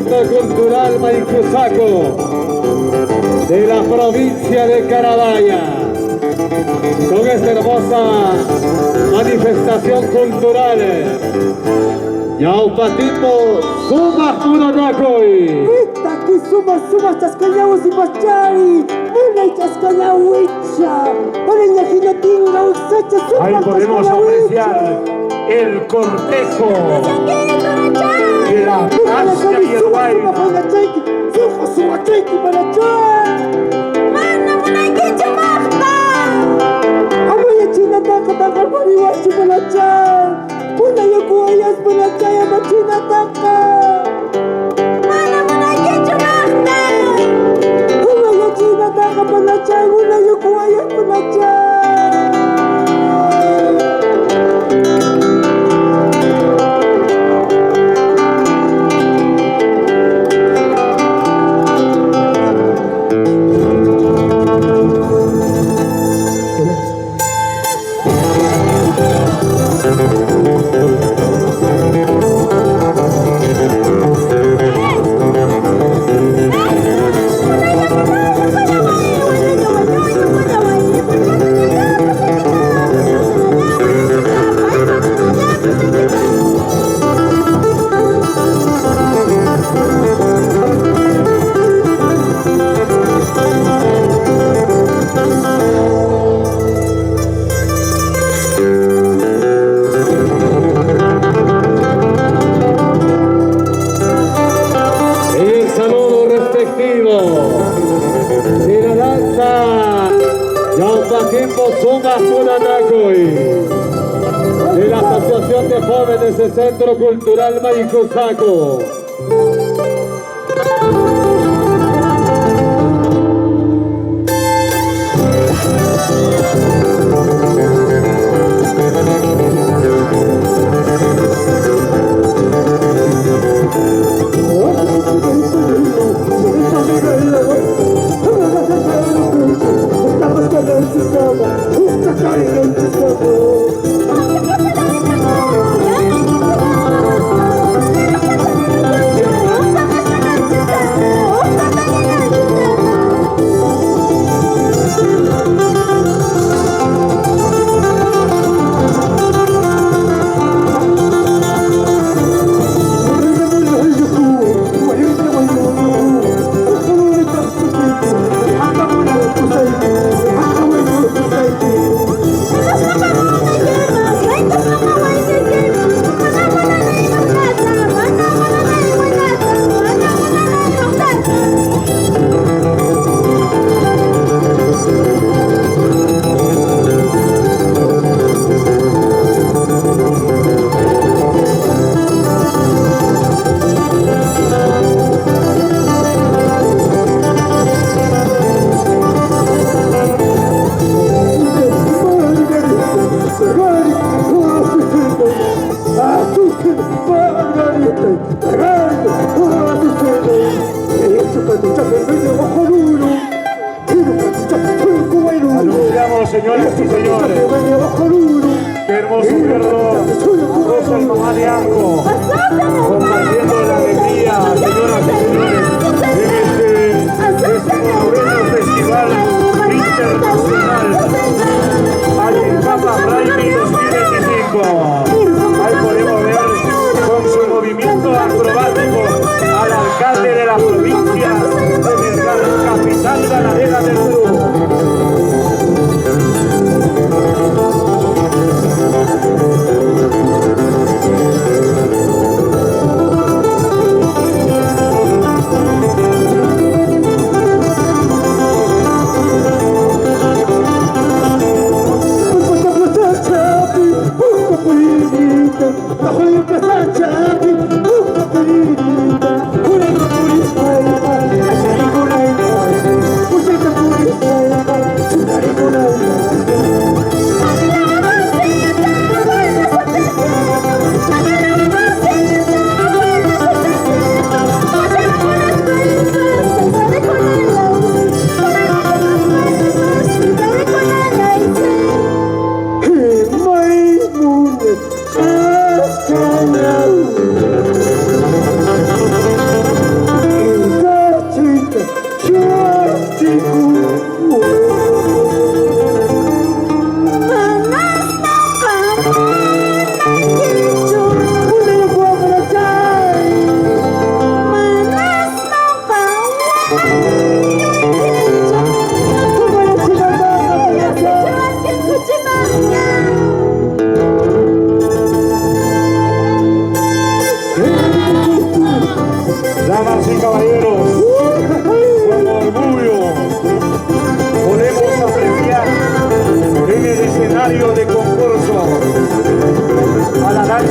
Centro Cultural Maicuzaco de la provincia de Carabaya, con esta hermosa manifestación cultural. Yaupatimbo Suma Kunanakoy. Aquí suma chascañaus y pachari. Una chascañahuicha. Una ñajinatinga usacha suma. Ahí podemos apreciar el cortejo de la Asia y el Guayna. Suma cheiki para char. Mana munakicha mahta. Amoya china taka pariwashi para char. Una yakuayas para chaya machina taka. Mana munakicha mahta. Amoya china taka para char. Una yakuayas para char. de la danza Yaupatimbo Suma Kunanakoy de la Asociación de Jóvenes del Centro Cultural Maicuzaco. Anunciamos, señores y señores, qué hermoso verlo, goza el mamá de Arco, compartiendo la alegría, señoras y señores, en este noveno festival internacional Alicapa Pride 2025. Ahí podemos ver con su movimiento acrobático al alcalde de la provincia de Melgar, capital ganadera del Perú.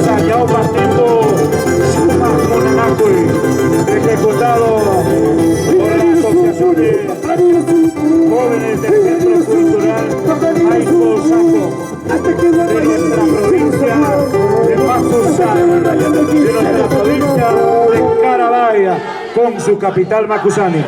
danza Yauma Timbo Suma Monenacui, ejecutado por la Asociación de Jóvenes del Centro Cultural Maico Saco de nuestra provincia de Macusán, de nuestra provincia de Carabaya, con su capital Macusani.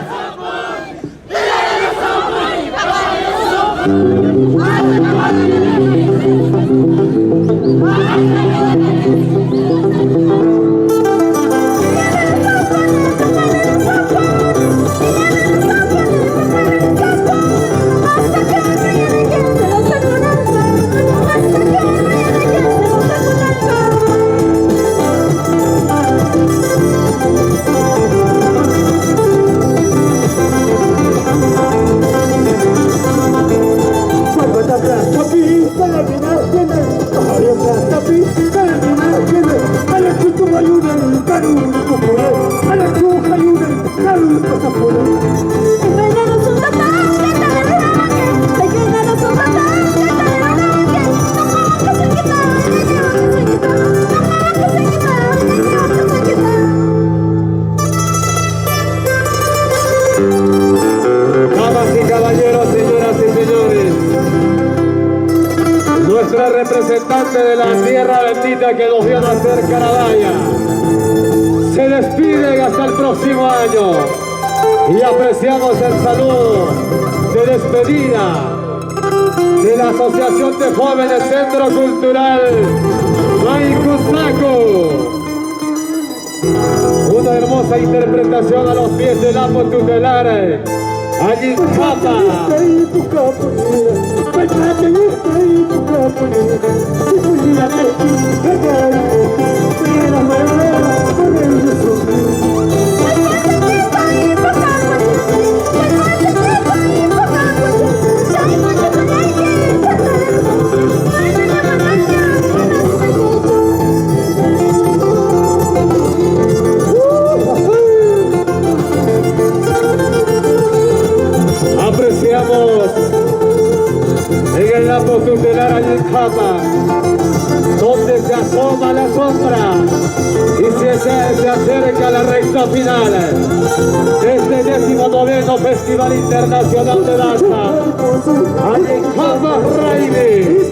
Nuestra representante de la tierra bendita que nos vio nacer Carabaya se despiden hasta el próximo año y apreciamos el saludo de despedida de la Asociación de Jóvenes Centro Cultural Maico Saco. Una hermosa interpretación a los pies del amo tutelar allí en Capa. Apreciamos en el lapo tutelar allí en Capa, donde se asoma la sombra y se acerca la recta final de este 19º Festival Internacional de Danza allí en Capa, Raimi.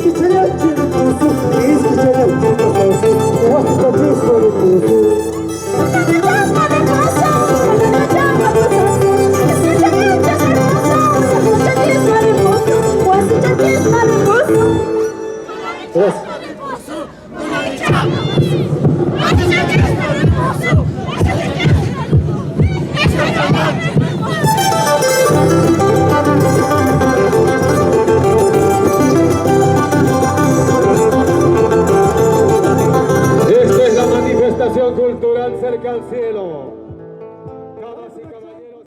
Esta es la manifestación cultural cerca al cielo.